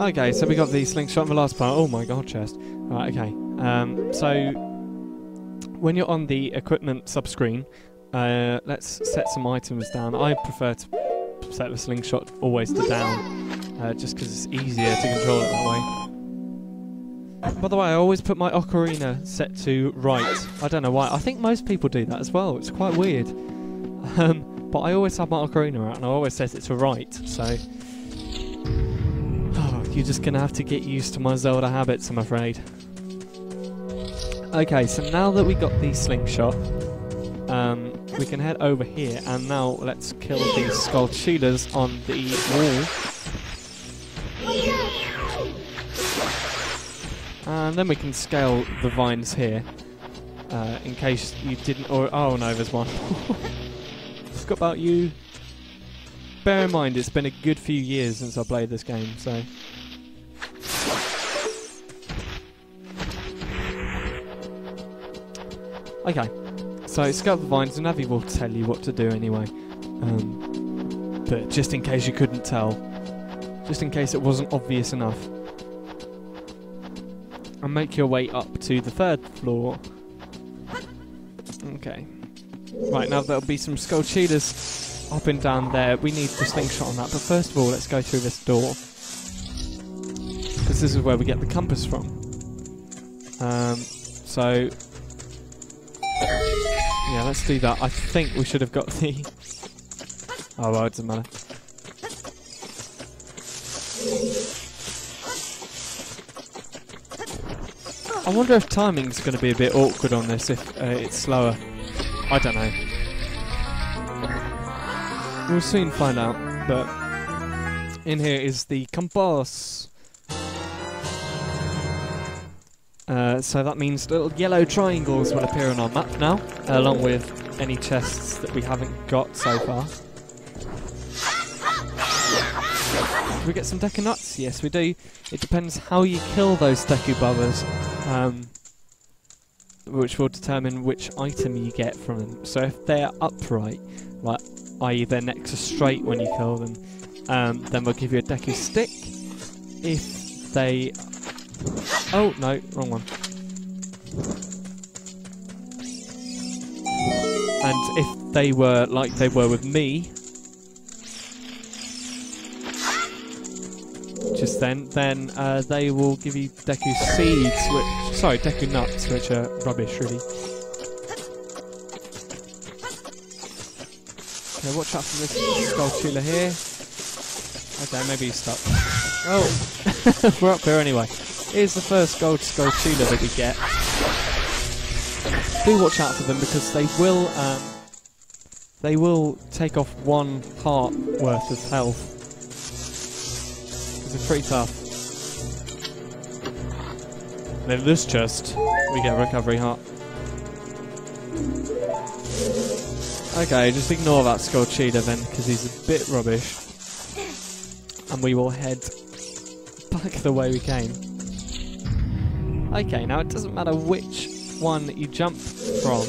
Okay, so we got the slingshot in the last part. Oh my god, chest. Right, okay. So when you're on the equipment sub-screen, let's set some items down. I prefer to set the slingshot always to down, just because it's easier to control it that way. By the way, I always put my ocarina set to right. I don't know why. I think most people do that as well. It's quite weird. But I always have my ocarina out and I always set it to right, so... you're just going to have to get used to my Zelda habits, I'm afraid. Okay, so now that we got the slingshot, we can head over here, and now let's kill these Skulltulas on the wall. And then we can scale the vines here, in case you didn't... oh no, there's one. Forgot about you. Bear in mind, it's been a good few years since I played this game, so... Okay, so scale the vines, and Navi will tell you what to do anyway. But just in case you couldn't tell, just in case it wasn't obvious enough. And make your way up to the 3rd floor. Okay. Right, now there'll be some Skulltulas up and down there. We need the slingshot on that, but first of all, let's go through this door. Because this is where we get the compass from. So... yeah, let's do that. I think we should have got the... oh well, it doesn't matter. I wonder if timing's going to be a bit awkward on this if it's slower. I don't know. We'll soon find out, but... in here is the compass. So that means little yellow triangles will appear on our map now, along with any chests that we haven't got so far. Do we get some Deku Nuts? Yes, we do. It depends how you kill those Deku Brothers, which will determine which item you get from them. So if they're upright, like i.e. their necks are straight when you kill them, then we'll give you a Deku Stick. If they... oh, no, wrong one. And if they were like they were with me, just then they will give you Deku Seeds, which... sorry, Deku Nuts, which are rubbish, really. Okay, watch out for this Skulltula here. Okay, maybe he's stuck. Oh! We're up here anyway. Here's the first gold Skulltula that we get. Do watch out for them because they will take off 1 heart worth of health. It's pretty tough. And in this chest, we get a recovery heart. Okay, just ignore that Skulltula then because he's a bit rubbish. And we will head back the way we came. Okay, now it doesn't matter which one you jump from.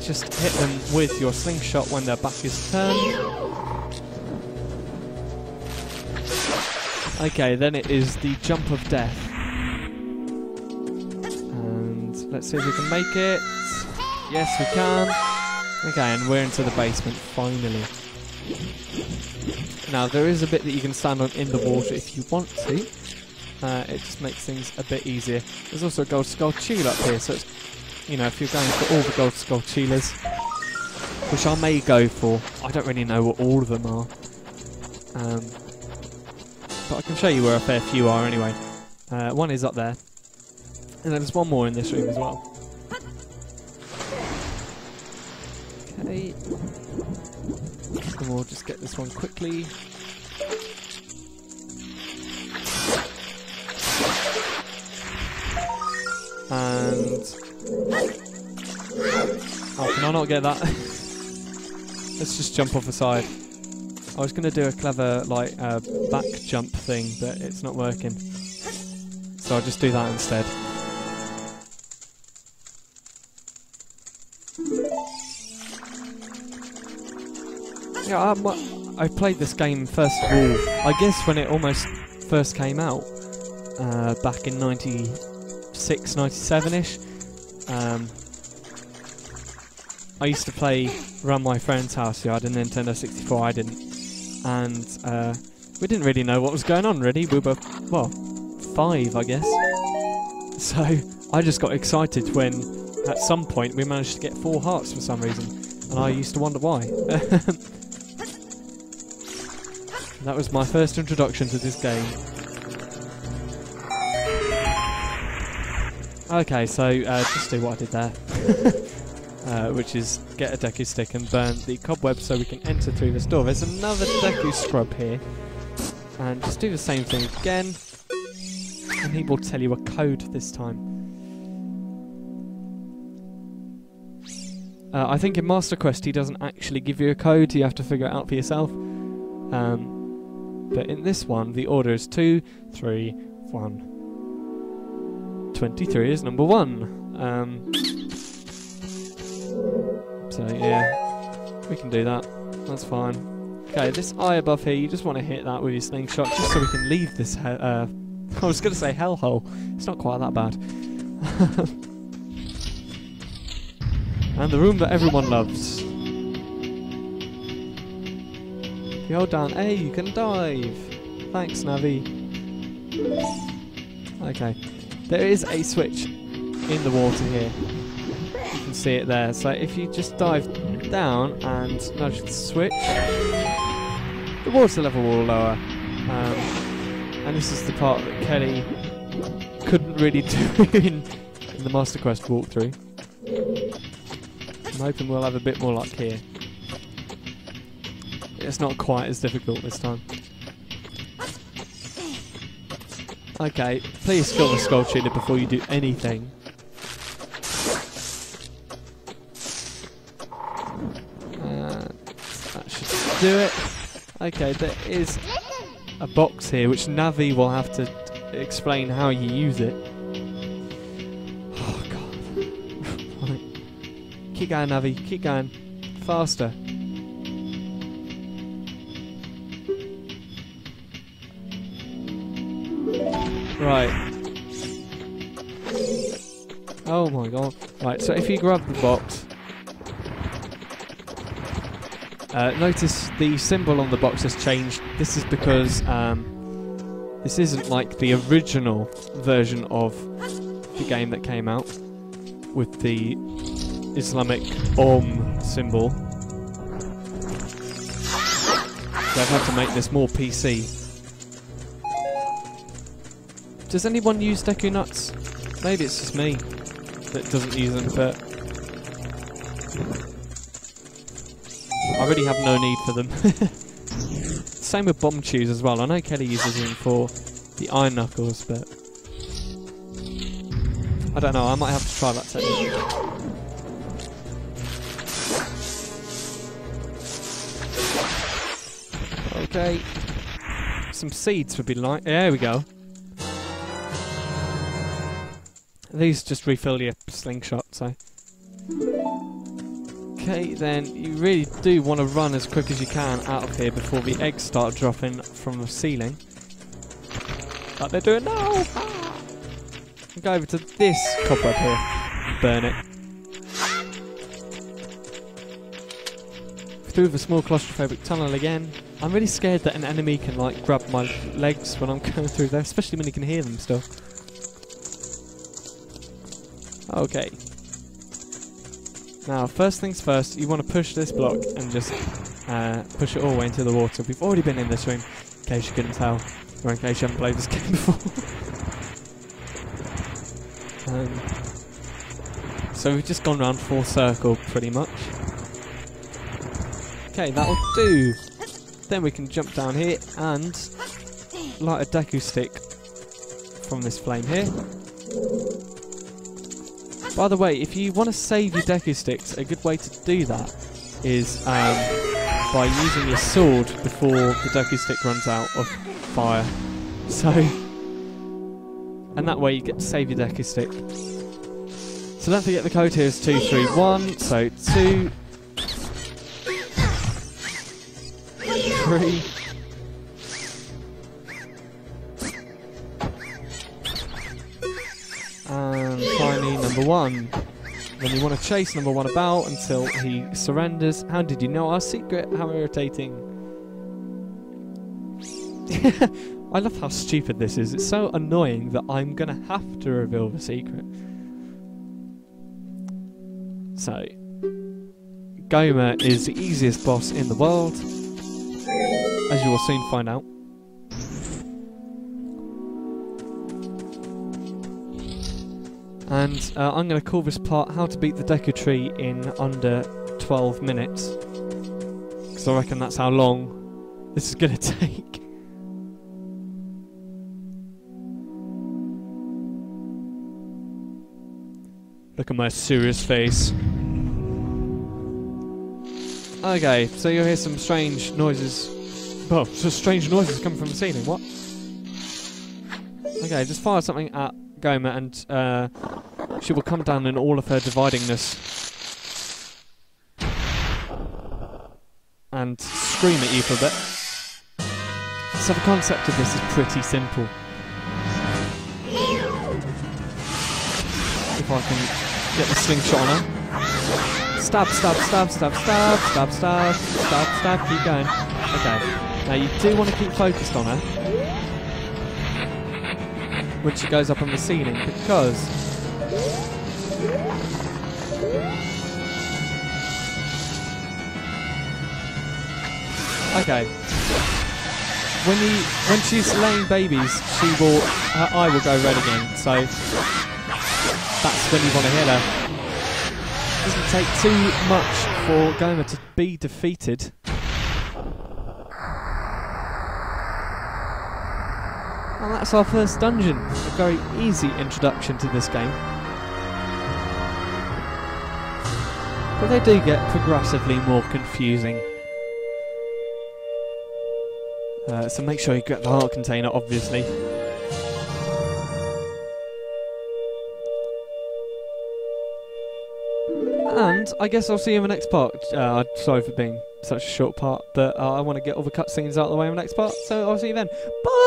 Just hit them with your slingshot when their back is turned. Okay, then it is the jump of death. And let's see if we can make it. Yes, we can. Okay, and we're into the basement, finally. Now, there is a bit that you can stand on in the water if you want to. It just makes things a bit easier. There's also a gold Skulltula up here, so it's, you know, if you're going for all the gold Skulltulas, which I may go for. I don't really know what all of them are. But I can show you where a fair few are anyway. One is up there. And then there's one more in this room as well. Okay. And we'll just get this one quickly. And... oh, can I not get that? Let's just jump off the side. I was going to do a clever, like, back jump thing, but it's not working. So I'll just do that instead. Yeah, I played this game first of all, I guess when it almost first came out, back in 96, 97-ish. I used to play around my friend's house. He had a Nintendo 64, I didn't. And we didn't really know what was going on, really. We were, well, 5, I guess. So I just got excited when, at some point, we managed to get 4 hearts for some reason. And I used to wonder why. That was my first introduction to this game. Okay, so just do what I did there. Which is get a Deku stick and burn the cobweb so we can enter through this door. There's another Deku scrub here. And just do the same thing again. And he will tell you a code this time. I think in Master Quest he doesn't actually give you a code, you have to figure it out for yourself. But in this one, the order is 2, 3, 1. 23 is number 1. So yeah, we can do that. That's fine. Okay, this eye above here, you just want to hit that with your slingshot, just so we can leave this. I was going to say hellhole. It's not quite that bad. And the room that everyone loves. If you hold down A, you can dive. Thanks, Navi. Okay. There is a switch in the water here. You can see it there. So if you just dive down and nudge the switch, the water level will lower. And this is the part that Kelly couldn't really do in the Master Quest walkthrough. I'm hoping we'll have a bit more luck here. It's not quite as difficult this time. Okay, please kill the Skull Cheater before you do anything. That should do it. Okay, there is a box here which Navi will have to explain how you use it. Oh god. Right. Keep going, Navi, keep going. Faster. Right. Oh my god. Right, so if you grab the box, notice the symbol on the box has changed. This is because this isn't like the original version of the game that came out with the Islamic symbol. So I've had to make this more PC. Does anyone use Deku Nuts? Maybe it's just me that doesn't use them, but I really have no need for them. Same with Bomb Chews as well. I know Kelly uses them for the Iron Knuckles, but I don't know, I might have to try that technique. Okay. Some seeds would be like. There we go. These just refill your slingshot, so. Okay, then you really do want to run as quick as you can out of here before the eggs start dropping from the ceiling. Like they're doing now! Ah! And go over to this cobweb here and burn it. Through the small claustrophobic tunnel again. I'm really scared that an enemy can like grab my legs when I'm going through there, especially when you can hear them still. Okay. Now, first things first, you want to push this block and just push it all the way into the water. We've already been in this room, in case you couldn't tell, or in case you haven't played this game before. So we've just gone round full circle, pretty much. Okay, that'll do. Then we can jump down here and light a Deku stick from this flame here. By the way, if you want to save your Deku sticks, a good way to do that is by using your sword before the Deku stick runs out of fire. So, and that way you get to save your Deku stick. So don't forget the code here is 231. So 2, 3, 3. And finally, number 1. Then you want to chase number 1 about until he surrenders. How did you know our secret? How irritating. I love how stupid this is. It's so annoying that I'm going to have to reveal the secret. So, Gomer is the easiest boss in the world, as you will soon find out. And I'm going to call this part How to Beat the Deku Tree in Under 12 Minutes. Because I reckon that's how long this is going to take. Look at my serious face. Okay, so you'll hear some strange noises. Well, just strange noises coming from the ceiling. What? Okay, just fire something at Gomer and she will come down in all of her dividingness and scream at you for a bit. So the concept of this is pretty simple. If I can get the slingshot on her. Stab, stab, stab, stab, stab, stab, stab, stab, stab, keep going. Okay, now you do want to keep focused on her when she goes up on the ceiling, because okay, when she's laying babies, her eye will go red again, so that's when you want to hit her. It doesn't take too much for Gomer to be defeated. And that's our first dungeon. A very easy introduction to this game. But they do get progressively more confusing. So make sure you get the heart container, obviously. And I guess I'll see you in the next part. Sorry for being such a short part, but I want to get all the cutscenes out of the way in the next part, so I'll see you then. Bye!